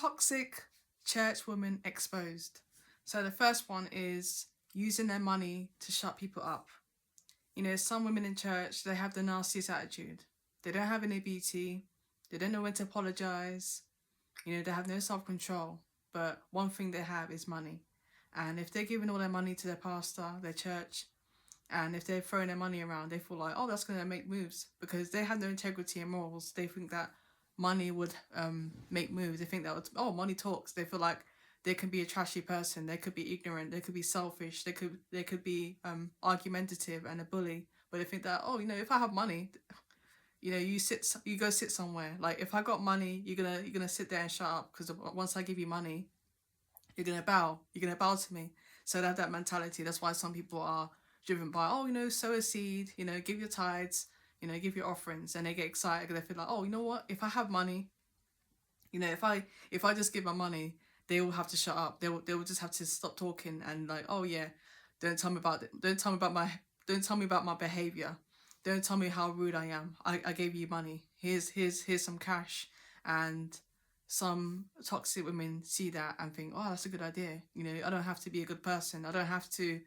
Toxic church women exposed. So the first one is using their money to shut people up. You know, some women in church, they have the nastiest attitude. They don't have any beauty. They don't know when to apologize. You know, they have no self control. But one thing they have is money. And if they're giving all their money to their pastor, their church, and if they're throwing their money around, they feel like, oh, that's going to make moves because they have no integrity and morals. They think that money would make moves. They think that, oh, money talks. They feel like they can be a trashy person. They could be ignorant. They could be selfish. They could be argumentative and a bully. But they think that, oh, you know, if I have money, you know, you go sit somewhere. Like if I got money, you're gonna sit there and shut up because once I give you money, you're gonna bow to me. So they have that mentality. That's why some people are driven by, oh, you know, sow a seed, you know, give your tithes, you know, give your offerings, and they get excited because they feel like, oh, you know what, if I have money, you know, if I just give my money, they will have to shut up. They will just have to stop talking and like, oh yeah, don't tell me about it. Don't tell me about my behavior. Don't tell me how rude I am. I gave you money. Here's some cash, and some toxic women see that and think, oh, that's a good idea. You know, I don't have to be a good person. I don't have to,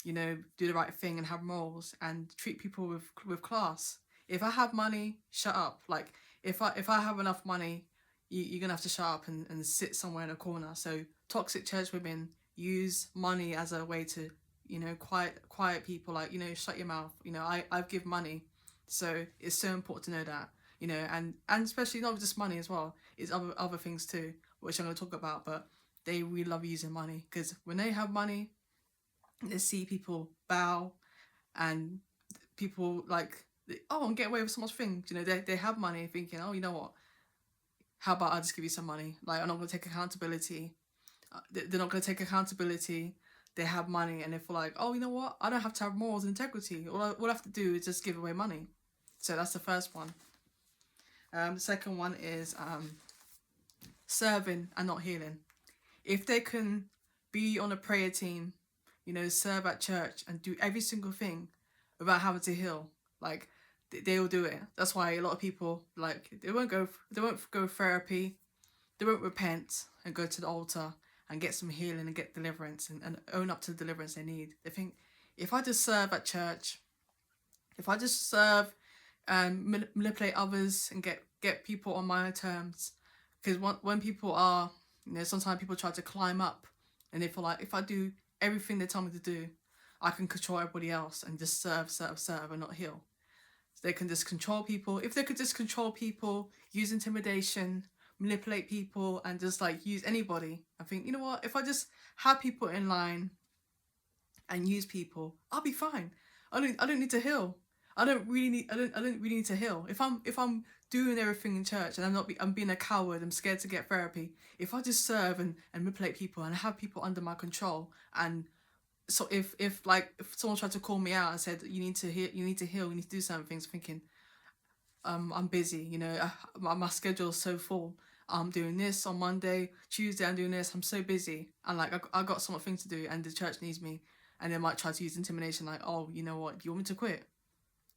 you know, do the right thing and have morals and treat people with class. If I have money, shut up. Like if I have enough money, you're gonna have to shut up and sit somewhere in a corner. So toxic church women use money as a way to, you know, quiet people. Like, you know, shut your mouth. You know, I've give money, so it's so important to know that. You know, and especially not just money as well. It's other things too, which I'm gonna talk about. But they really love using money because when they have money, they see people bow and people like, oh, and get away with so much things. You know, they have money thinking, oh, you know what, how about I just give you some money? Like, I'm not going to take accountability. They're not going to take accountability. They have money and they feel like, oh, you know what, I don't have to have morals and integrity. All I have to do is just give away money. So that's the first one. The second one is serving and not healing. If they can be on a prayer team, you know, serve at church and do every single thing without having to heal, like they will do it. That's why a lot of people, like, they won't go therapy, they won't repent and go to the altar and get some healing and get deliverance and own up to the deliverance they need. They think, if I just serve at church, if I just serve and manipulate others and get people on my terms, because when people are, you know, sometimes people try to climb up and they feel like, if I do everything they tell me to do, I can control everybody else and just serve and not heal. So they can just control people. If they could just control people, use intimidation, manipulate people, and just like use anybody, I think, you know what, if I just have people in line and use people, I'll be fine. I don't need to heal. I don't really need to heal. If I'm doing everything in church and I'm being a coward, I'm scared to get therapy. If I just serve and manipulate people and have people under my control, and so if someone tried to call me out and said, you need to heal, you need to do certain things, thinking, I'm busy, you know, my schedule is so full. I'm doing this on Monday, Tuesday I'm doing this. I'm so busy, and like I got so much things to do, and the church needs me, and they might try to use intimidation, like, oh, you know what, do you want me to quit?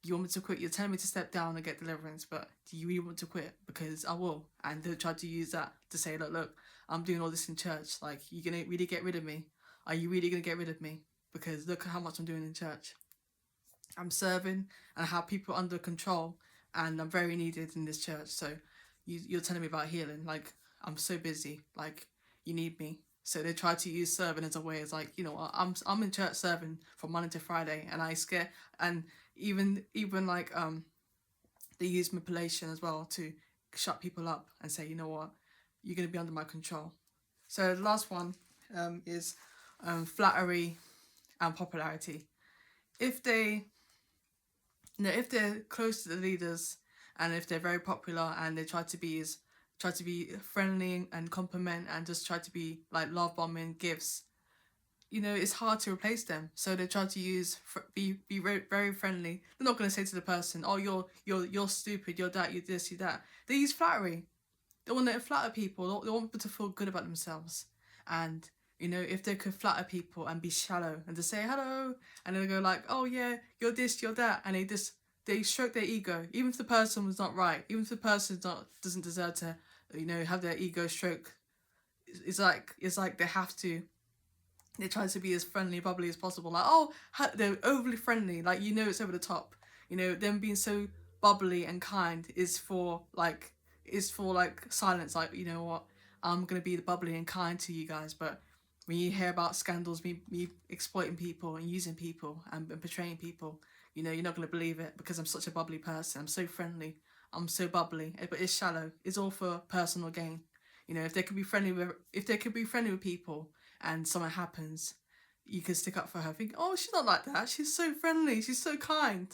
You want me to quit? You're telling me to step down and get deliverance, but do you really want to quit? Because I will. And they'll try to use that to say, look, I'm doing all this in church. Like, you gonna really get rid of me? Are you really gonna get rid of me? Because look at how much I'm doing in church. I'm serving and I have people under control, and I'm very needed in this church. So you're telling me about healing. Like, I'm so busy. Like, you need me. So they try to use serving as a way, as like, you know, I'm in church serving from Monday to Friday, and I scare, and even like they use manipulation as well to shut people up and say, you know what, you're gonna be under my control. So the last one is flattery and popularity. If they, you know, if they're close to the leaders and if they're very popular and they try to be friendly and compliment and just try to be like love bombing gifts, you know, it's hard to replace them. So they try to be very, very friendly. They're not going to say to the person, oh, you're stupid, you're that, you're this, you're that. They use flattery. They want to flatter people. They want people to feel good about themselves. And, you know, if they could flatter people and be shallow and just say hello, and then they go like, oh yeah, you're this, you're that, and they stroke their ego, even if the person was not right, even if the person doesn't deserve to, you know, have their ego stroke. it's like they have to. They try to be as friendly, bubbly as possible. Like, oh, they're overly friendly. Like, you know, it's over the top. You know, them being so bubbly and kind is for like silence. Like, you know what? I'm gonna be bubbly and kind to you guys, but when you hear about scandals, me exploiting people and using people and betraying people, you know, you're not gonna believe it because I'm such a bubbly person. I'm so friendly. I'm so bubbly, but it's shallow. It's all for personal gain. You know, if they could be friendly with people and something happens, you can stick up for her. Think, oh, she's not like that. She's so friendly. She's so kind.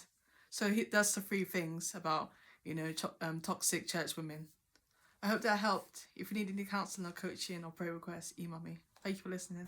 So that's the three things about, you know, toxic church women. I hope that helped. If you need any counselling or coaching or prayer requests, email me. Thank you for listening.